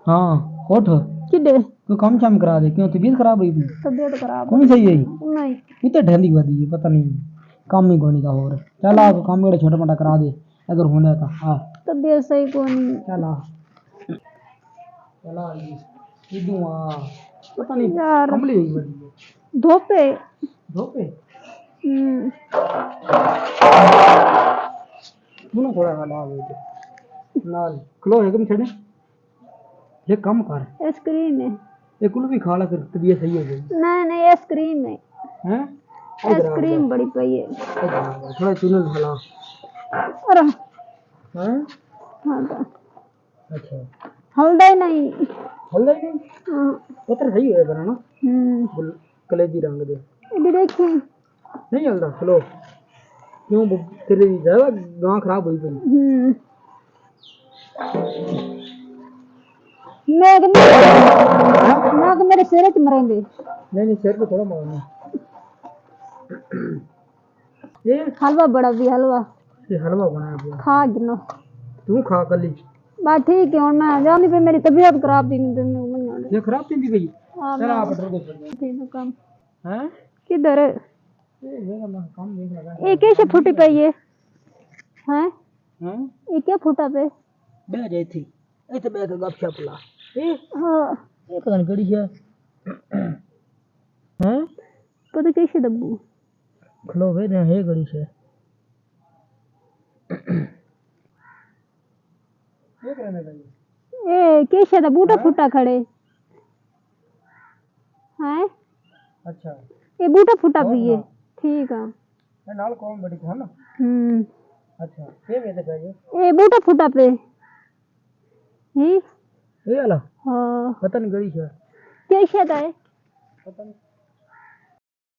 हाँ उठ किडे कोई काम शाम करा दे क्यों तबीयत खराब हुई थी तबीयत खराब कौन सही है नहीं इतने ढंडी वादी है पता नहीं काम ही कोनी का और चल आ काम मेरे छोटा मोटा करा दे अगर होना था हाँ तबीयत सही कोनी चल आ चला सीधू आ पता नहीं यार कमली हुई वादी है धोपे धोपे हम्म तूने थोड़ा हाल आ गए नाल खलो है कम छड़े ये कम कर आइसक्रीम है ये कुल्फी खा ला फिर तबीयत सही हो जाएगी नहीं आइसक्रीम है हैं आइसक्रीम बड़ी पई है थोड़ा चूनल हला अरे हैं हाँ तो अच्छा हल्दा ही नहीं हल्दा ही नहीं हाँ, पत्र सही है पर ना हम्म कलेजी रंग दे इधर देखिए नहीं हल्दा खलो क्यों तेरी ज्यादा गां खराब हुई पई मैं मेरे सिर च मरेंगे नहीं सिर पे थोड़ा मारना ये हलवा बड़ा भी हलवा ये हलवा बनाया हुआ खा गिनो तू खा कली बात ठीक है और मैं जानी पे मेरी तबीयत खराब थी नहीं तो मैं ये खराब थी गई हां चल आप पेट्रोल दे ठीक काम हैं किधर है ये मैं काम देख लगा ये कैसे फूटी पई है हैं हैं ये क्या फूटा पे बह जाई थी ए तो बैठ गप छप ला ए हां ये पता नहीं कड़ी है हैं पता कैसे दब्बू खलो वे ने है कड़ी है ये करने भाई ए कैसे दा बूटा फूटा खड़े हैं अच्छा ये बूटा फूटा भी है ठीक है मैं नाल कौन बड़ी था ना अच्छा ये वेदे भाई ए बूटा फूटा पे ही ये वाला हां पता नहीं गड़ी है कैसे दा है पता नहीं